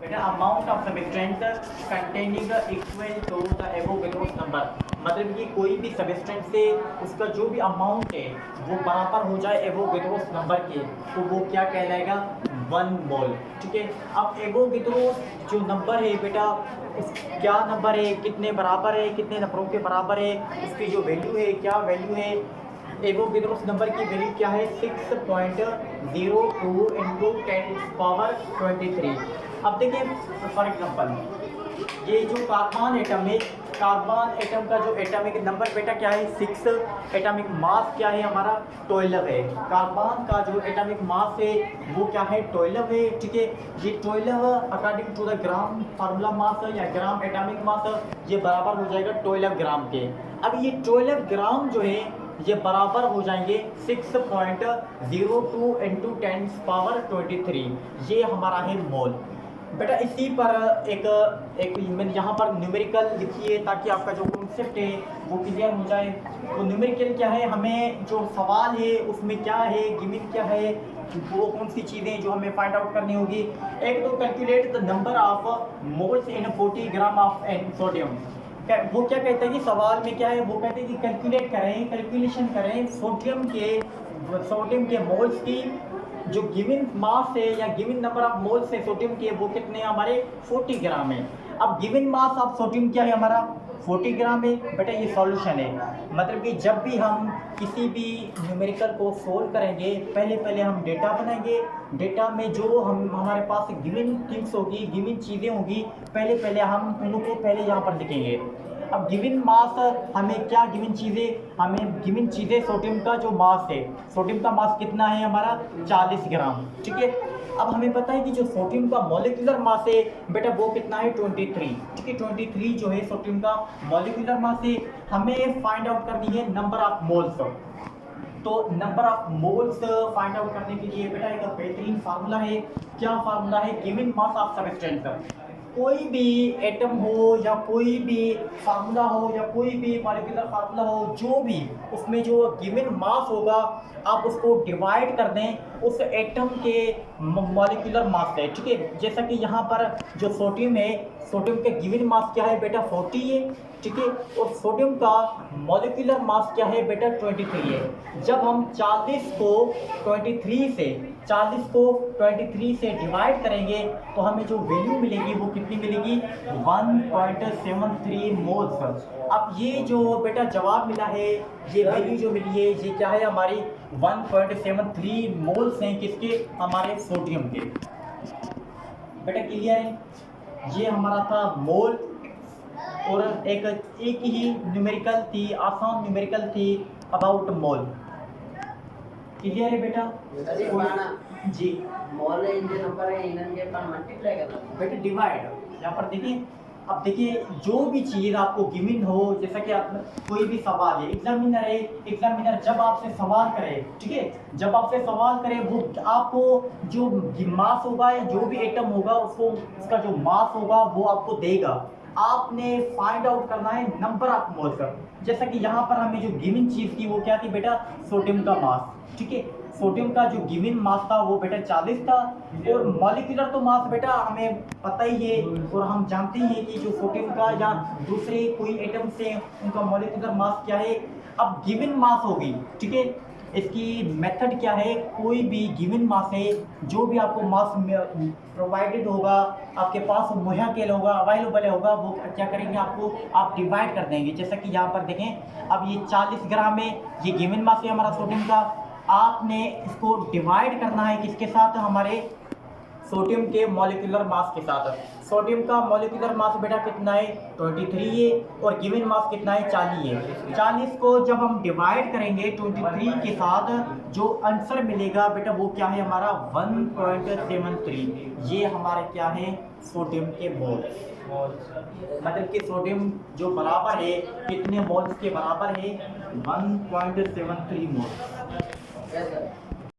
बेटा amount of substance containing equal to the above with those number, मतलब कि कोई भी सबस्टेंस से उसका जो भी अमाउंट है वो बराबर हो जाए एबव विथोस नंबर के, तो वो क्या कहलाएगा 1 मोल। ठीक है, अब एबव विथोस जो नंबर है बेटा उस क्या नंबर है, कितने बराबर है, कितने नंबरों के बराबर है, उसकी जो वैल्यू है क्या वैल्यू है। एबव विथोस नंबर की वैल्यू क्या है 6.02 इंटू 10⁻23। अब देखिए फॉर एग्जांपल ये जो कार्बन एटम है, कार्बन एटम का जो एटॉमिक नंबर बेटा क्या है 6, एटॉमिक मास क्या है हमारा 12 है। कार्बन का जो एटॉमिक मास है वो क्या है 12 है। ठीक है, ये 12 according to the gram formula mass या ग्राम एटॉमिक मास ये बराबर हो जाएगा 12 ग्राम के। अब ये 12 ग्राम जो है ये बराबर हो जाएंगे 6.02 इंटू 10⁻23, ये हमारा है मोल। बेटा इसी पर एक मैंने यहाँ पर न्यूमेरिकल लिखी है ताकि आपका जो कॉन्सेप्ट है वो क्लियर हो जाए। तो न्यूमेरिकल क्या है, हमें जो सवाल है उसमें क्या है गिवन क्या है, वो कौन सी चीज़ें जो हमें फाइंड आउट करनी होगी। एक तो calculate the number of moles in 40 gram of sodium. वो क्या कहता है कि सवाल में क्या है, वो कहते हैं कि कैलकुलेट करें, कैलकुलेशन करें सोडियम के मोल्स की जो गिवन मास है या गिवन नंबर ऑफ मोल्स है सोडियम के वो कितने हमारे 40 ग्राम है। अब गिवन मास ऑफ सोडियम क्या है हमारा 40 ग्राम है। बेटा ये सॉल्यूशन है, मतलब कि जब भी हम किसी भी न्यूमेरिकल को सोल्व करेंगे पहले हम डेटा बनाएंगे, डेटा में जो हमारे पास गिवन थिंग्स होगी, गिवन चीज़ें होगी, पहले हम उनको पहले यहाँ पर लिखेंगे। अब गिवन मास हमें क्या गिवन चीज़ें सोडियम का जो मास है, सोडियम का मास कितना है हमारा 40 ग्राम। ठीक है, अब हमें पता है कि जो सोडियम का मॉलिक्यूलर मास है बेटा वो कितना है 23। ठीक है, 23 जो है सोडियम का मॉलिक्यूलर मास है। हमें फाइंड आउट करनी है नंबर ऑफ मोल्स। तो number of moles find out करने के लिए बेटा एक बेहतरीन फार्मूला है। क्या फार्मूला है, गिवन मास ऑफ सबस्टेंस। कोई भी एटम हो या कोई भी फार्मूला हो या कोई भी मॉलिक्यूलर फार्मूला हो, जो भी उसमें जो गिवन मास होगा आप उसको डिवाइड कर दें उस एटम के मॉलिक्यूलर मास से। ठीक है, जैसा कि यहाँ पर जो सोडियम है, सोडियम के गिवन मास क्या है बेटा 40 है। ठीक है, और सोडियम का मॉलिक्यूलर मास क्या है बेटा 23 है। जब हम 40 को 23 से डिवाइड करेंगे तो हमें जो वैल्यू मिलेगी वो कितनी मिलेगी 1.73 मोल्स। अब ये जो बेटा जवाब मिला है, ये वैल्यू जो मिली है ये क्या है हमारी 1.73 मोल्स हैं किसके, हमारे सोडियम के। बेटा क्लियर है, ये हमारा था मोल। और एक ही न्यूमेरिकल थी, आसान न्यूमेरिकल थी अबाउट मोल। क्लियर है बेटा जी। मोल इंजन नंबर है इनके पर मल्टीप्लाई करना बेटा डिवाइड, यहाँ पर देखिए। अब देखिए जो भी चीज़ आपको गिवन हो, जैसा कि आप कोई भी सवाल है, एग्जामिनर जब आपसे सवाल करे, ठीक है, जब आपसे सवाल करे वो आपको जो मास होगा या जो भी एटम होगा उसको उसका जो मास होगा वो आपको देगा। आपने फाइंड आउट करना है नंबर ऑफ मोल का। जैसा कि यहाँ पर हमें जो गिवन चीज़ थी वो क्या थी बेटा सोडियम का मास। ठीक है, सोडियम का जो गिवन मास था वो बेटा 40 था। और मॉलिक्यूलर तो मास बेटा हमें पता ही है और हम जानते ही हैं कि जो सोडियम का या दूसरे कोई एटम से उनका मॉलिक्यूलर मास क्या है। अब गिवन मास होगी, ठीक है, इसकी मेथड क्या है, कोई भी गिवन मास है जो भी आपको मास प्रोवाइडेड होगा, आपके पास मुहैया के होगा, अवेलेबल होगा, वो क्या करेंगे आपको आप डिवाइड कर देंगे। जैसा कि यहाँ पर देखें, अब ये 40 ग्राम है, ये गिवन मास है हमारा सोडियम का। आपने इसको डिवाइड करना है किसके साथ, हमारे सोडियम के मॉलिक्यूलर मास के साथ। सोडियम का मॉलिक्यूलर मास बेटा कितना है 23 है और गिवन मास कितना है 40 है। 40 को जब हम डिवाइड करेंगे 23 के साथ जो आंसर मिलेगा बेटा वो क्या है हमारा 1.73। ये हमारे क्या है सोडियम के मोल्स, मतलब कि सोडियम जो बराबर है कितने मोल्स के बराबर है 1.73 मोल्स।